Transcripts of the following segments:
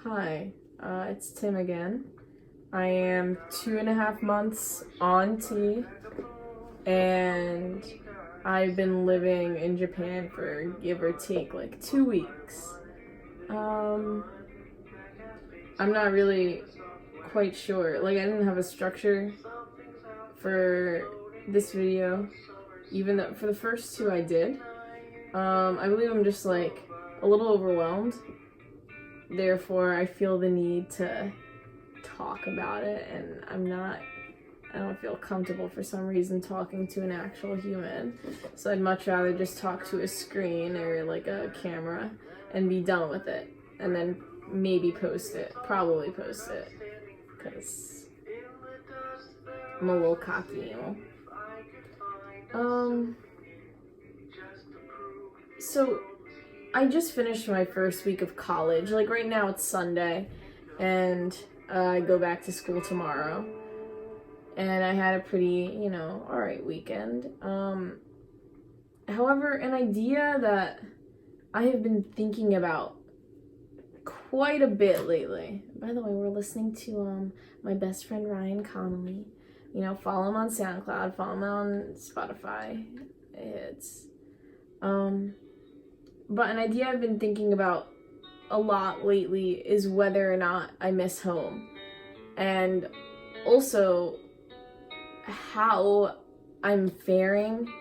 Hi, it's Tim again. I am 2.5 months on T, and I've been living in Japan for give or take like 2 weeks. Um, I'm not really quite sure. Like, I didn't have a structure for this video, even though for the first two I did. I believe I'm just like a little overwhelmed. Therefore, I feel the need to talk about it, and I don't feel comfortable for some reason talking to an actual human. So I'd much rather just talk to a screen or like a camera and be done with it, and then maybe post it. Probably post it, because I'm a little cocky, you know. So I just finished my first week of college. Like right now it's Sunday, and I go back to school tomorrow. And I had a pretty, alright weekend. However, an idea that I have been thinking about quite a bit lately. By the way, we're listening to my best friend Ryan Connelly. Follow him on SoundCloud, follow him on Spotify. But an idea I've been thinking about a lot lately is whether or not I miss home. And also how I'm faring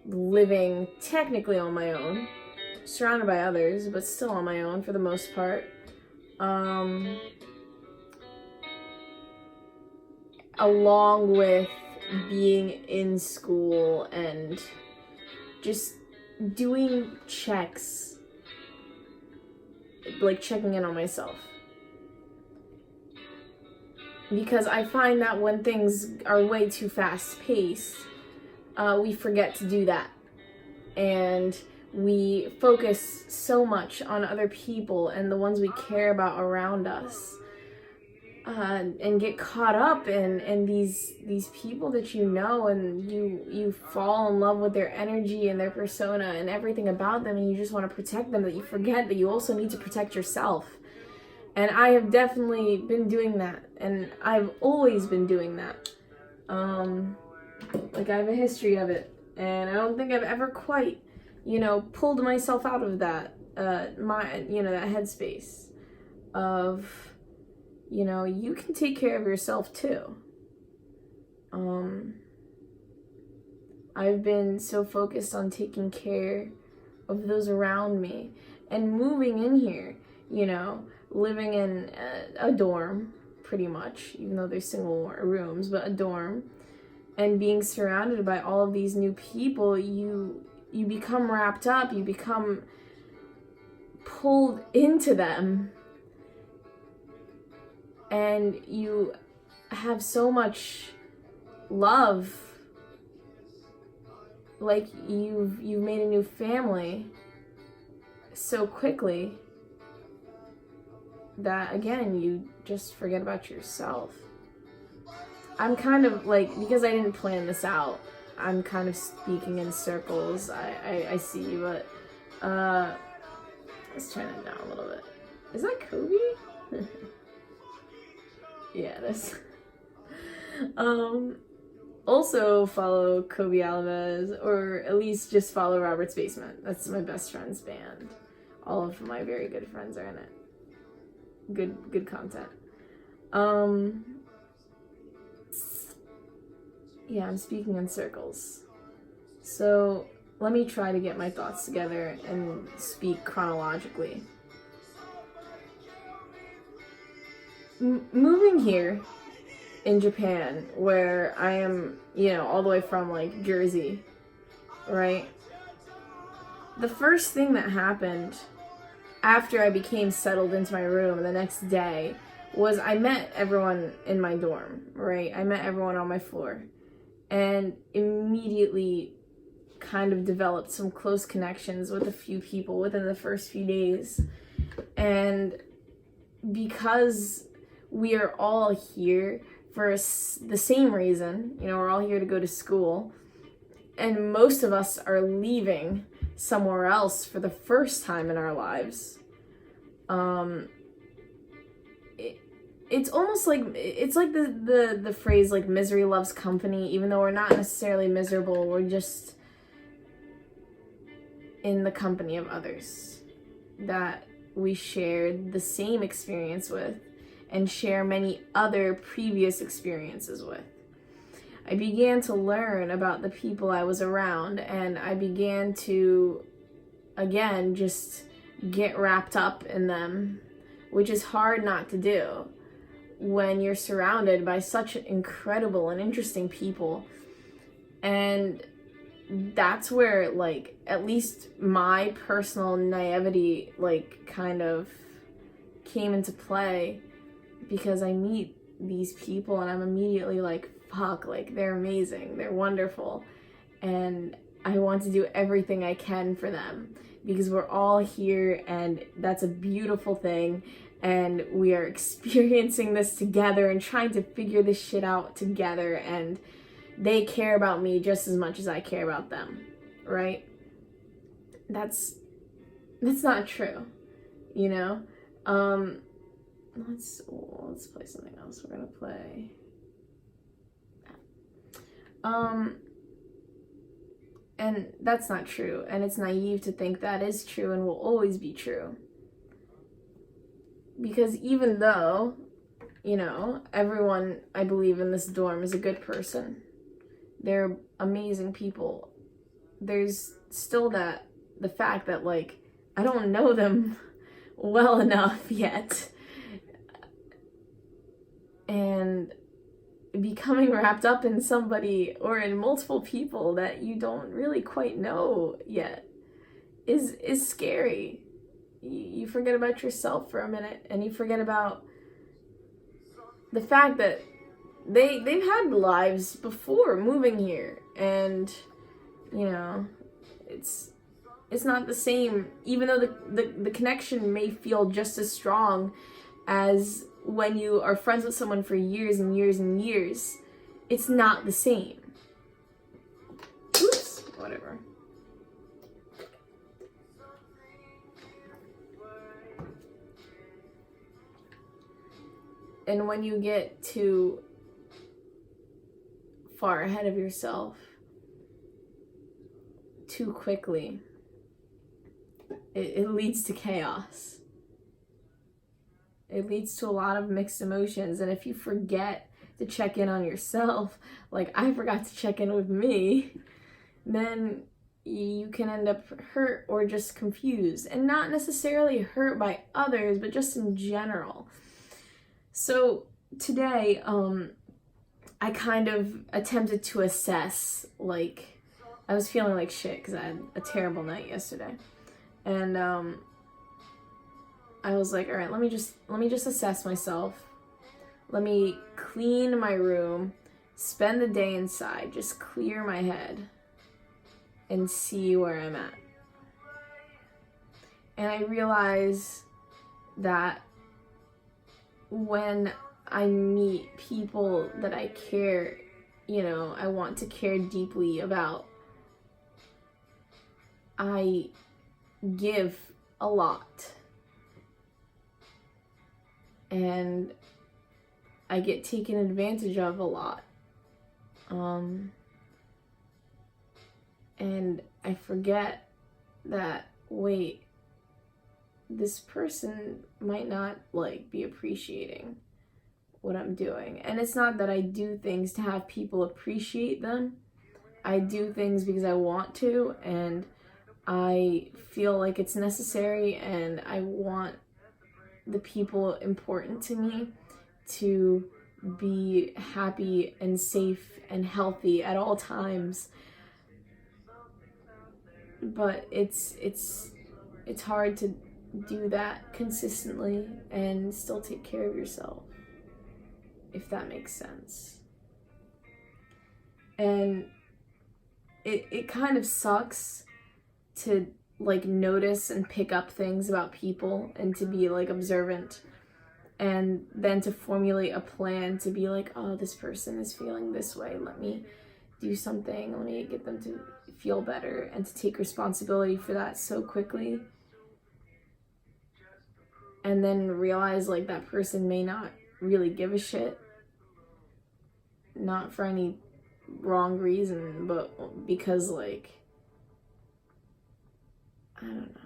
living technically on my own, surrounded by others, but still on my own for the most part. Along with being in school and just doing checks, like checking in on myself. Because I find that when things are way too fast-paced, we forget to do that. And we focus so much on other people and the ones we care about around us. And get caught up in these people that you know, and you fall in love with their energy and their persona and everything about them, and you just want to protect them, that you forget that you also need to protect yourself. And I have definitely been doing that, and I've always been doing that. Like, I have a history of it, and I don't think I've ever quite, pulled myself out of that, that headspace of, you can take care of yourself too. I've been so focused on taking care of those around me, and moving in here, living in a dorm, pretty much, even though there's single rooms, but a dorm, and being surrounded by all of these new people, you become wrapped up, you become pulled into them, and you have so much love, like you've made a new family so quickly that, again, you just forget about yourself. I'm kind of like, because I didn't plan this out, I'm kind of speaking in circles. I see, but let's turn it down a little bit. Is that Kobe? Yeah, that's also follow Kobe Alves, or at least just follow Robert's Basement. That's my best friend's band. All of my very good friends are in it. Good content. Yeah, I'm speaking in circles. So let me try to get my thoughts together and speak chronologically. Moving here in Japan, where I am, all the way from like Jersey, right? The first thing that happened after I became settled into my room the next day was I met everyone in my dorm, right? I met everyone on my floor, and immediately kind of developed some close connections with a few people within the first few days. And because we are all here for the same reason, we're all here to go to school, and most of us are leaving somewhere else for the first time in our lives. it's almost like, it's like the phrase like misery loves company, even though we're not necessarily miserable, we're just in the company of others that we shared the same experience with and share many other previous experiences with. I began to learn about the people I was around, and I began to, again, just get wrapped up in them, which is hard not to do when you're surrounded by such incredible and interesting people. And that's where, like, at least my personal naivety, like, kind of came into play, because I meet these people and I'm immediately like, fuck, like, they're amazing, they're wonderful, and I want to do everything I can for them, because we're all here, and that's a beautiful thing, and we are experiencing this together and trying to figure this shit out together, and they care about me just as much as I care about them, right? That's not true, you know? Let's play something else. We're gonna play. And that's not true, and it's naive to think that is true and will always be true. Because even though, you know, everyone I believe in this dorm is a good person, they're amazing people, there's still the fact that, like, I don't know them well enough yet. And becoming wrapped up in somebody or in multiple people that you don't really quite know yet is scary. You forget about yourself for a minute, and you forget about the fact that they've had lives before moving here, and, you know, it's not the same, even though the connection may feel just as strong as when you are friends with someone for years and years and years. It's not the same. Oops, whatever. And when you get too far ahead of yourself too quickly, it leads to chaos. It leads to a lot of mixed emotions, and if you forget to check in on yourself, like I forgot to check in with me, then you can end up hurt or just confused, and not necessarily hurt by others, but just in general. So today, I kind of attempted to assess, like, I was feeling like shit because I had a terrible night yesterday, and I was like, all right, let me just assess myself. Let me clean my room, spend the day inside, just clear my head, and see where I'm at. And I realize that when I meet people that I care, you know, I want to care deeply about, I give a lot. And I get taken advantage of a lot. And I forget that, wait, this person might not, like, be appreciating what I'm doing. And it's not that I do things to have people appreciate them. I do things because I want to, and I feel like it's necessary, and I want the people important to me to be happy and safe and healthy at all times. But it's hard to do that consistently and still take care of yourself, if that makes sense. And it kind of sucks to, like, notice and pick up things about people and to be, like, observant, and then to formulate a plan to be like, oh, this person is feeling this way, let me do something, let me get them to feel better, and to take responsibility for that so quickly, and then realize, like, that person may not really give a shit. Not for any wrong reason, but because, like, I don't know.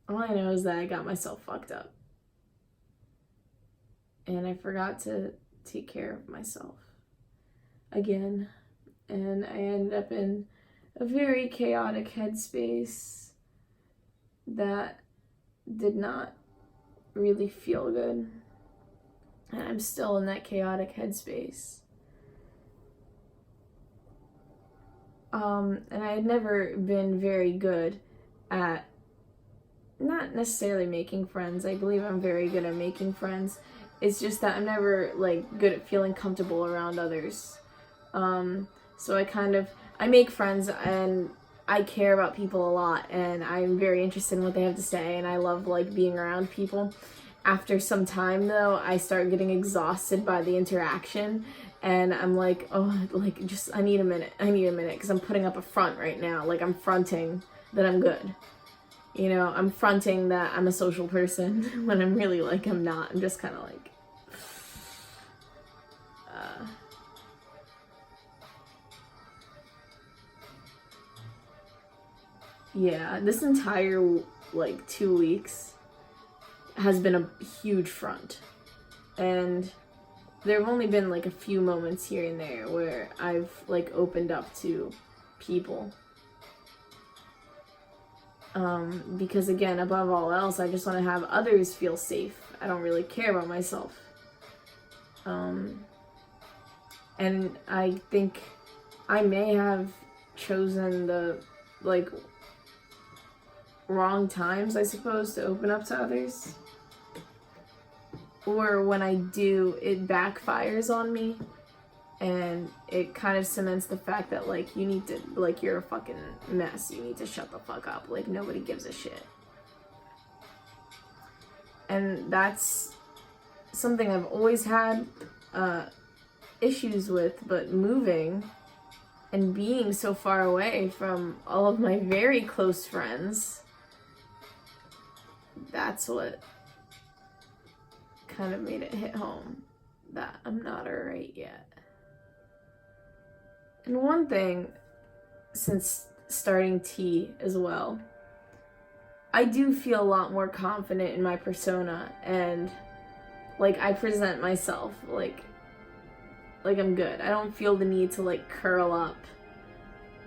All I know is that I got myself fucked up. And I forgot to take care of myself again. And I ended up in a very chaotic headspace that did not really feel good. And I'm still in that chaotic headspace. And I had never been very good at, not necessarily making friends. I believe I'm very good at making friends. It's just that I'm never, like, good at feeling comfortable around others. So I make friends, and I care about people a lot, and I'm very interested in what they have to say, and I love, like, being around people. After some time, though, I start getting exhausted by the interaction, and I'm like, oh, like, I need a minute, because I'm putting up a front right now. Like, I'm fronting that I'm good. You know, I'm fronting that I'm a social person when I'm really, like, I'm not. I'm just kind of like, yeah, this entire, like, 2 weeks has been a huge front. And there have only been, like, a few moments here and there where I've, like, opened up to people. Because, again, above all else, I just want to have others feel safe. I don't really care about myself. And I think I may have chosen the, like, wrong times, I suppose, to open up to others. Or when I do, it backfires on me. And it kind of cements the fact that, like, you need to, like, you're a fucking mess. You need to shut the fuck up. Like, nobody gives a shit. And that's something I've always had issues with, but moving and being so far away from all of my very close friends, that's what kind of made it hit home that I'm not alright yet. And one thing, since starting T as well, I do feel a lot more confident in my persona, and, like, I present myself like I'm good. I don't feel the need to, like, curl up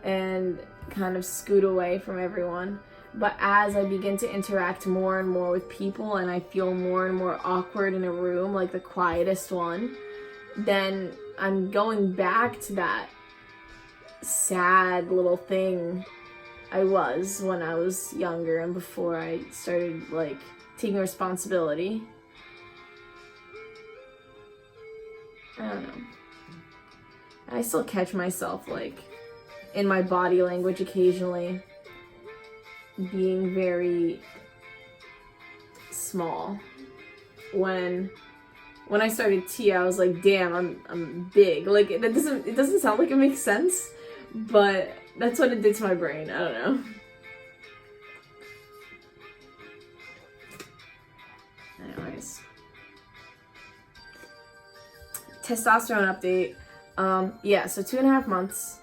and kind of scoot away from everyone. But as I begin to interact more and more with people, and I feel more and more awkward in a room, like the quietest one, then I'm going back to that sad little thing I was when I was younger and before I started, like, taking responsibility. I don't know. I still catch myself, like, in my body language occasionally being very small. When I started T, I was like, damn, I'm big. Like, it doesn't sound like it makes sense, but that's what it did to my brain. I don't know. Anyways. Testosterone update. Yeah, so 2.5 months.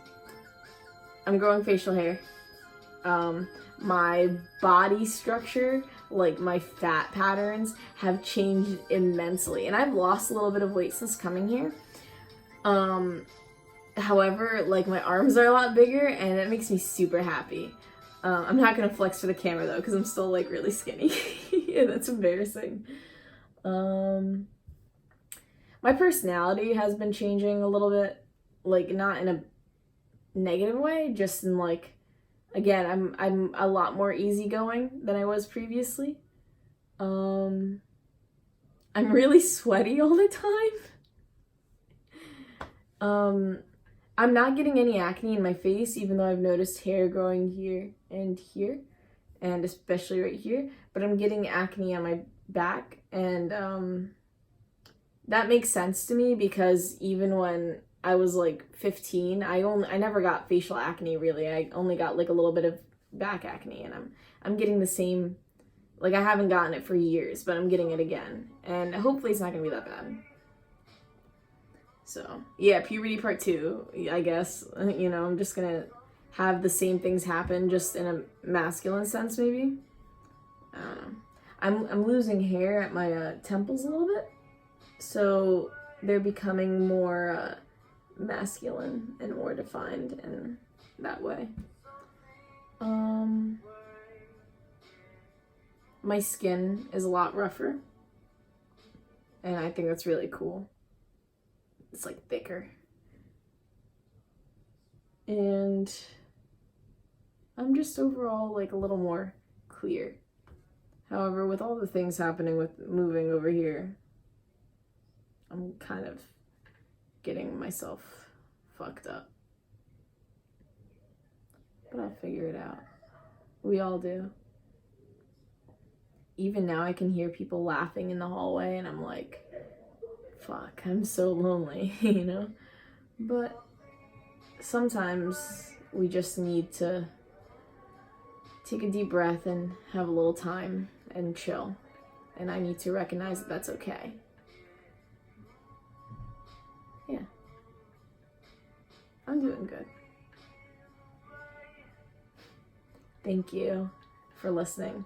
I'm growing facial hair. My body structure, like my fat patterns, have changed immensely. And I've lost a little bit of weight since coming here. However, like, my arms are a lot bigger, and it makes me super happy. I'm not gonna flex for the camera, though, because I'm still, like, really skinny. Yeah, that's embarrassing. My personality has been changing a little bit, like, not in a negative way, just in, like, again, I'm a lot more easygoing than I was previously. I'm really sweaty all the time. I'm not getting any acne in my face, even though I've noticed hair growing here, and especially right here, but I'm getting acne on my back, and that makes sense to me, because even when I was, like, 15, I never got facial acne, really. I only got, like, a little bit of back acne, and I'm getting the same Like, I haven't gotten it for years, but I'm getting it again. And hopefully it's not gonna be that bad. So, yeah, puberty part 2, I guess. You know, I'm just gonna have the same things happen, just in a masculine sense, maybe. I don't know. I'm losing hair at my temples a little bit. So, they're becoming more masculine and more defined in that way. My skin is a lot rougher, and I think that's really cool. It's like thicker. And I'm just overall like a little more clear. However, with all the things happening with moving over here, I'm kind of getting myself fucked up. But I'll figure it out. We all do. Even now I can hear people laughing in the hallway and I'm like, fuck, I'm so lonely, you know? But sometimes we just need to take a deep breath and have a little time and chill. And I need to recognize that that's okay. Yeah. I'm doing good. Thank you for listening.